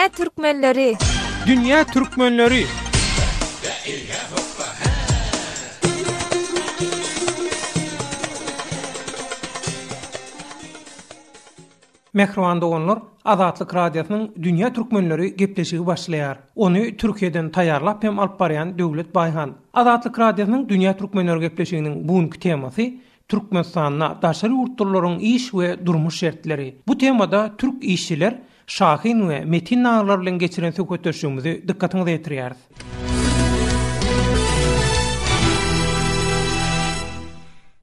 Dünya Türkmenleri. Dünya Türkmenleri. Mehriban doganlar, Azatlyk Radiosynyň Dünya Türkmenleri gepleşigi başlaýar. Onu Türkiýeden taýýarlap hem alyp barýan Döwlet Baýhan. Azatlyk Radiosynyň Dünya Türkmenleri gepleşiginiň bugünkü temasy Türkmenistanyna daşary ýurtlaryň iş we durmuş şertleri. Bu temada türk işçiler Şahin we Metin naglar bilen geçiren söhbetleşigimizi dikkatiňize ýetirýäris.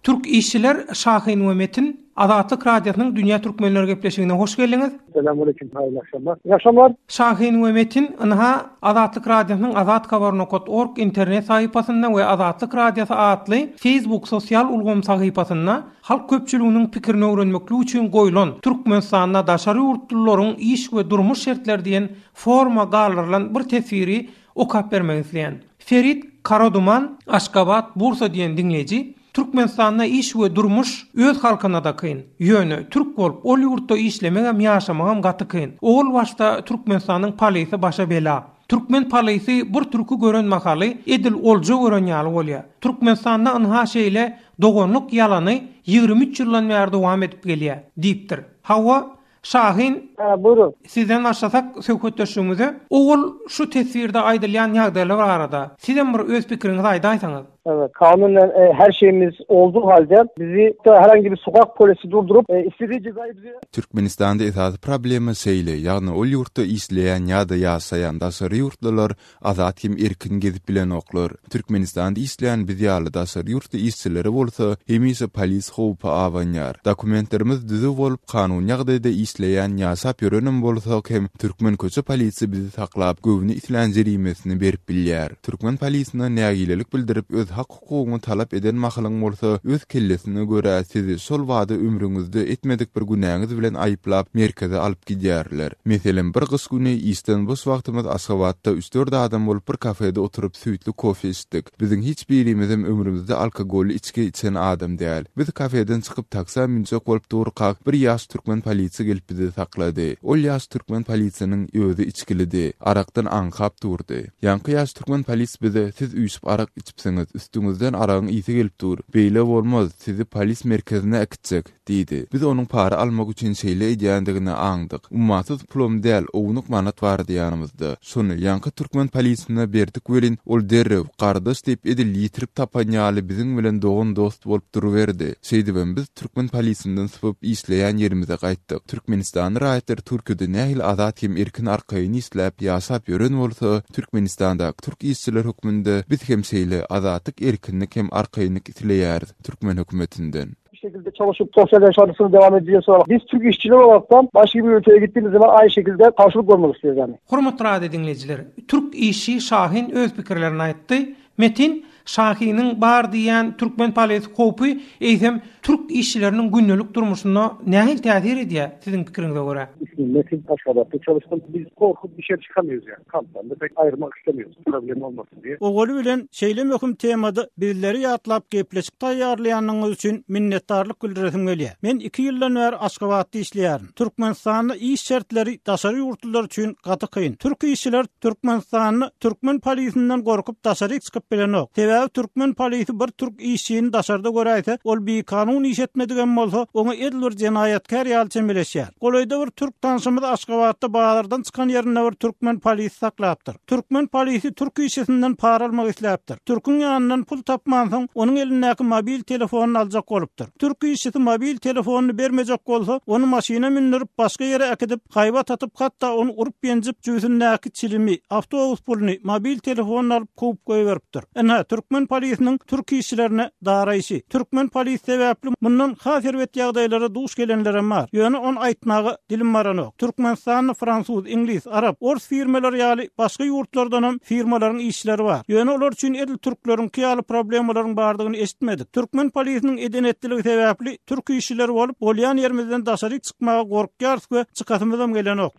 Türk işçiler Şahin we Metin Azatlyk Radiosynyň Dünya Türkmenleri gepleşigine hoş geldiňiz. Selamünaleyküm, hayırlı akşamlar. İyi akşamlar. Şahin we Metin anha Azatlyk Radiosynyň azatkabarnokot.org internet sahypasynda we Azatlyk Radiosy adly Facebook sosial ulgam sahypasynda halk köpçüliginiň pikirini öwrenmek üçin goýulan Türkmenistanyna daşary ýurtlaryň iş we durmuş şertleri diýen forma galarlan bir tesiri okap bermek isleýän Ferit Karaduman Aşgabat Bursa diýen dinleýiji Türkmenistanyna iş we durmuş öz halkyna da kyn. Ýöne türk bolup ol ýurtda işlemegem ýaşamagam gaty kyn. Ol başda Türkmenistanyň palysy başa bela. Türkmen palysy bir türkü gören makaly edil olja gören ýaly bolýar. Türkmenistanyna anha şeýle dogonluk ýalany 23 ýyldan beri dowam edip gelýär diýipdir. Hawa Şahin, buyurun. Sizden başlasak söhbetleşigimize. Ol şu tesirde aýdylýan ýagdaýlar barada. Sizden bir öz pikiriňizi aýdaýsaňyz. Evet, kanunen her şeyimiz olduğu halde bizi herhangi bir sokak polisi durdurup istediği cezayı bize... Türkmenistan'da esas problemi seýle, ýagny ol ýurtda işleýän ýa-da ýaşaýan daşary ýurtlarylar azat hem erkin gezip bilen oklar. Türkmenistan'da işleýän biz ýaly daşary ýurtda işçileri bolsa, hemise polis howpy awanýar. Dokumentlerimiz düzü bolup kanun ýagdaýda işleýän ýaşap ýörenim bolsak hem Türkmen köçe polisi bizi saklap göwüni islan jerimesini berip bilýär. Türkmen polisine nägilelik bildirip öz hak hukugyny talap eden mahalyň bolsa öz kellesine göre sizi şol wada ömrüňizde etmedik bir günäňiz bilen aýyplap merkeze alyp gidýärler. Meselen bir gys güni işden boş wagtymyz Aşgabatda 3-4 adam bolup bir kafede oturup süýtli kofe içdik. Biziň hiç birimizem ömrümizde alkogol içki içen adam däl. Biz kafeden çykyp taksa minçek bolup durkak bir ýaş türkmen polisi gelip bizi saklady. Ol ýaş türkmen polisiniň özü içkilidi. Arakdan aňkap durdy. Ýanky ýaş türkmen polis bize siz üýsüp arak içipsiňiz, üstüňizden aragyň ýygy gelip dur. Beýle bolmaz, sizi polis merkezine ekitjek diýdi. Biz onuň para almak üçin şeýle edýändigini aňdyk. Ummatsız pulum däl, ownuk manat bardy ýanymyzda. Şonu ýanky türkmen polisine berdik welin, ol derrew gardaş diýip edil ýitirip tapan ýaly biziň bilen dogan dost bolup duruverdi. Şeýdibem biz türkmen polisinden sypyp işleýän ýerimize gaýtdyk. Türkmenistan raýatlar Türkiýede nähil azat hem erkin arkaýyny isläp ýaşap ýören bolsa, Türkmenistanda türk işçiler hökmünde biz hem şeýle azatlyk erkinlik hem arkaýynyk itileýär Türkmen hökümetinden. Bir şekilde çalışıp sosyal yaşantısını devam edeceğiz sonra. Biz Türk işçiler olaraktan başka bir ülkeye gittiğimiz zaman aynı şekilde karşılık görmek istiyoruz yani. Hormatly radio dinleyijiler, Türk işçi Şahin öz pikirlerini aýtdy. Metin Şahin'in bar diýen Türkmen polisi howpy eýsem Türk işçileriniň günlük durmuşyna nähil täsir edýär siziň pikiriňize görä? Metin Aşgabat'ta çalıştım. Biz korkup bir şey çıkamıyoruz yani. Kamptan da pek ayırmak istemiyoruz. Problem olmasın diye. Oğlu bilen şeýle möhüm temada bizleri ýatlap gepleşik taýýarlaýanyňyz üçin minnetdarlyk bildiresim gelýär. Men 2 ýyldan beri Aşgabatda işleýärim. Türkmenistanyň iş şertleri daşary ýurtlar üçin gaty kyn. Türk işçiler Türkmenistanyny Türkmen polisinden gorkup daşary çykyp bilenok. Sebäbi Türkmen polisi bir türk işçini daşarda göräýse, ol bir kanun iş etmedigen bolsa, oňa edil bir jenaýatkar ýaly çemeleşýär. Golaýda bir türk tanşymyz Aşgabatda bağlardan çykan ýerinde bir türkmen polisi saklapdyr. Türkmen polisi türk işçisinden para almak isläpdir. Türkün ýanyndan pul tapmansoň, onuň elindäki mobil telefonuny aljak bolupdyr. Türk işçisi mobil telefonuny bermejek bolsa, onu maşina mindirip başga ýere äkidip, haýba tatyp hatda onu urup ýenjip jüýsündäki çilimi, awtobus puluny, mobil telefonuny alyp koýup goýberipdir. Ene Türkmen polisiniň türk işçilerine daraýşy. Türkmen polisi sebäpli mundan hasirwet ýagdaýlara duş gelenlere bar. Ýöne on aýtmagy dilim baranok. Türkmenistan, Fransuz, İngiliz, Arap, Ors firmalar ýaly başga ýurtlardan hem firmalaryň işçileri bar. Ýöne olar üçin edil türkleriň ýaly problemlaryň bardygyny eşitmedik. Türkmen polisiniň edenetligi sebäpli türk işçileri bolup bolýan ýerimizden daşary çykmaga gorkýarys we çykatymyzam gelenok.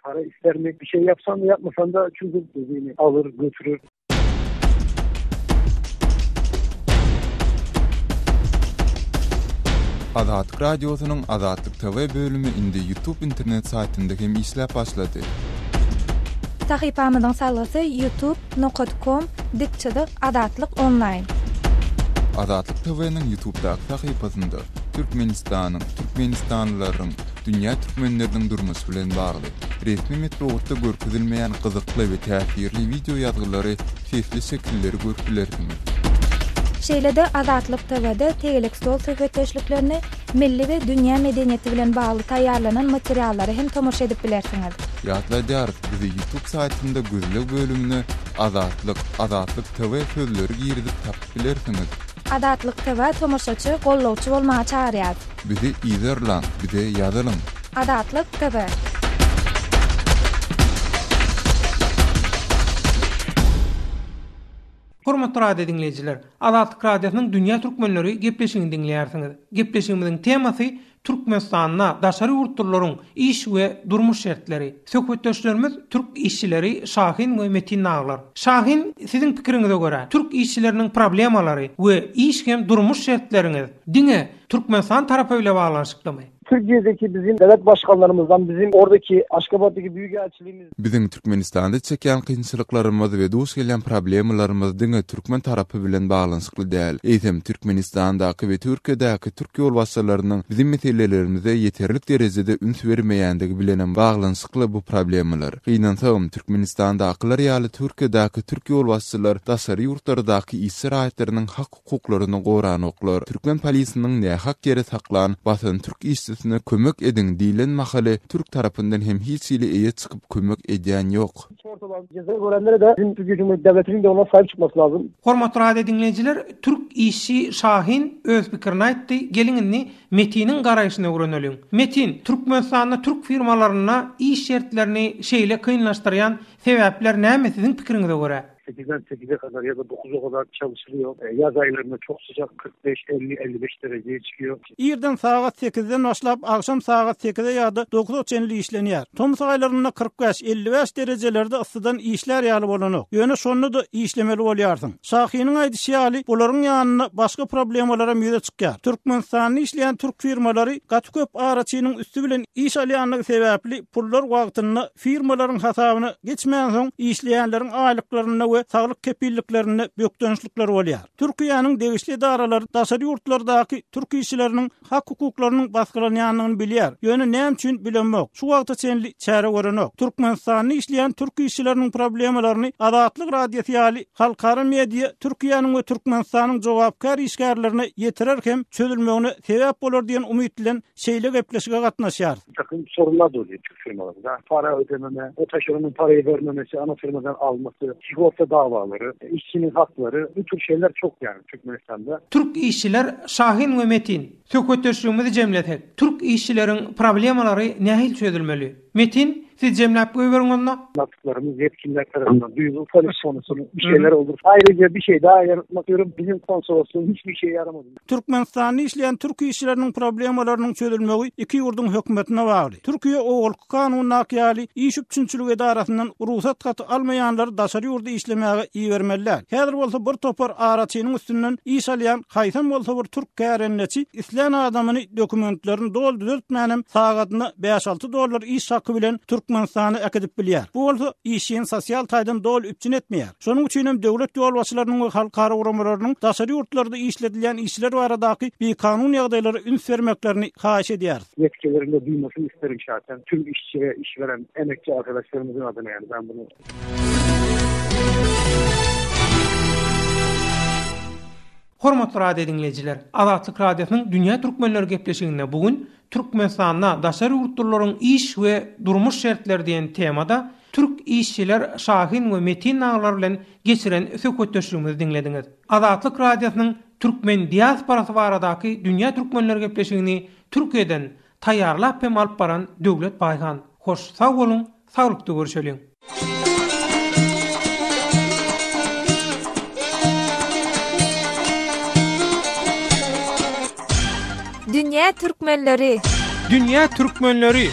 Para ister mi? Bir şey yapsan da yapmasan da çünkü bizi alır götürür. Azatlyk Radiosynyň Azatlyk TV bölümi indi YouTube internet saytynda hem işläp başlady. Sahypamyzyň salgasy youtube.com/adatlyk-online. Adatlyk TV'nin YouTube'da sahypasynda Türkmenistanlylaryň dünýä türkmenleriniň durmusy bilen bagly resmi metrowatda görkezilmeýän gyzykly we täsirli video ýazgylary, sesli şekilleri görüpilersiňiz. Şeýlede Adatlyk TV'de tegelik stol söhbetleşliklerini milli we dünýä medeniýeti bilen bagly taýýarlanan materiallary hem tomoşa edip bilersiňiz. Ýatlaýar, bizi YouTube saytynda gözlek bölümini Adatlyk TV sözleri girdip tapyp bilersiňiz. Adatlyk TV tomoşaçy, gollawçy bolmagy çağırýar. Bizi izlerler, bir de ýazalyň. Adatlyk TV. Hormatly radio dinleyijiler, Adatlyk radiosynyň dünýä türkmenleri gepleşigini dinleýärsiňiz. Gepleşigimiziň temasy Türkmenistanyna daşary ýurtlaryň iş we durmuş şertleri. Söhbetdeşlerimiz Türk işçileri Şahin we Metin aglar. Şahin, siziň pikiriňize görä, Türk işçileriniň problemalary we iş hem durmuş şertleriňiz diňe Türkmenistan tarapy ile baglanyşyklymy? Türkiye'deki bizim devlet başkanlarımızdan, bizim oradaki Aşgabat'taki büyükelçiliğimiz. Bizim Türkmenistan'da çeken kynçylyklarymyz we duş gelen problemlarymyz diňe Türkmen tarapy bilen baglanyşykly däl. Eýsem Türkmenistandaky we Türkiýedäki türk ýol başçylarynyň bizim meselelerimize yeterlik derejede üns bermeýändigi bilen baglanyşykly bu problemler. Gynansaň Türkmenistandakylar ýaly Türkiýedäki türk ýol başçylar daşary ýurtlardaky işçi raýatlarynyň hak hukuklaryny goranoklar. Türkmen polisynyň nähak ýere saklan basan türk işçi kömek edin diýilen mahaly Türk tarapyndan hem hiç ile eýe çykyp kömek edýän ýok. Ortadan ceza görenlere de bizim Türkiye Cumhuriyeti Devleti'nin de ona sahip çıkması lazım. Hormatly radio dinleyijiler, Türk işçi Şahin öz pikirini aýtdy. Gelingini Metin'in garaýyşyna öwreneliň. Metin, Türkmenistanda Türk firmalaryna iş şertlerini şeýle kynlaşdyrýan sebäpler näme siziň pikiriňize görä? 8'den 8'e kadar ya da 9'a kadar çalışılıyor. Yaz aylarında çok sıcak 45, 50, 55 dereceye çıkıyor. İrden saat 8'den başlap akşam saat 8'e ya da 9:30 işlenýär. Tomuz aylarında 45-55 derejelerde ısıdan işler ýaly bolanok. Ýöne şonu da işlemeli bolýarsyň. Şahynyň aýdysy bolaryň ýanyna başga problemalara müýde çykýar. Türkmenistanyň işleýän türk firmalary gatköp araçynyň üstü bilen iş alýanlygy sebäpli pullar wagtyny firmalaryň hasabyna geçmän soň işleýänleriň aýlyklaryny we saglyk kepilliklerini bökdönüşlikler bolýar. Türkiýanyň degişli daralary daşary ýurtlardaky türk işçileriniň hak hukuklarynyň basgylanyanyny bilýär. Ýöne näme üçin bilenmek? Şu wagtda çenli çäre görenok. Türkmenistanyň işleýän türk işçileriniň problemalaryny Adatlyk radiosy ýaly halkara media Türkiýanyň we Türkmenistanyň jogapkar işgärlerine ýetirerkem çözülmegine sebäp bolar diýen umyt bilen şeýle gepleşige gatnaşýar. Takım sorunlar da oluyor Türk firmalarında. Para ödememe, o taşeronun parayı vermemesi, ana firmadan alması, sigorta davaları, işçinin hakları, bu tür şeyler çok yani Türkmenistan'da. Türk işçiler Şahin ve Metin. Söhbetdeşligimizi jemletek. Türk işçileriň problemalary nähil çözülmeli? Metin, siz jemläp goýberňizmi? Anlattıklarımız yetkililer tarafından duyulur, polis konusunu bir şeyler olur. Ayrıca bir şey daha yaratmak istiyorum. Bizim konsolosluğun hiçbir şey yaramadı. Türkmenistan'da işleyen Türk işçilerinin problemalarının çözülmegi iki yurdun hökümetine bağlı. Türkiye o olku kanunyna ýaly iş üçinçilik edarasından ruhsat katı almayanlar daşary ýurda işlemäge iý bermeliler. Häzir bolsa bir topar araçynyň üstünden iş alýan haýsam bolsa bir türk kärenleçi isleýän adamyny dokumentlerini doldurtmanem sagatyna $5-6 iş hakkı bilen Türkmenistan'ı akadip bilýär. Bu bolsa işin sosial taýdan dol üpçün etmeýär. Şonuň üçin hem döwlet ýol başçylarynyň we halkara uramalarynyň daşary ýurtlarda işletilýän işler baradaky bir kanun ýagdaýlary üns bermeklerini haýyş edýär. Yetkilerinde duymasını isterim şahsen. Tüm işçi ve işveren emekçi arkadaşlarımızın adına yani ben bunu. Hormatly radio dinleyijiler, Adatlyk radiosynyň dünýä türkmenleri gepleşiginde bugün Türkmenistanyna daşary ýurtlaryň iş we durmuş şertleri diýen temada Türk işçiler Şahin we Metin aglar bilen geçiren söhbetdeşligimizi dinlediňiz. Adatlyk radiosynyň türkmen diasporasy baradaky dünýä türkmenleri gepleşigini Türkiýeden taýýarlap hem alyp baran Döwlet Baýhan. Hoş sag bolun, saglykda görüşelim. Dünýä türkmenleri. Dünýä türkmenleri.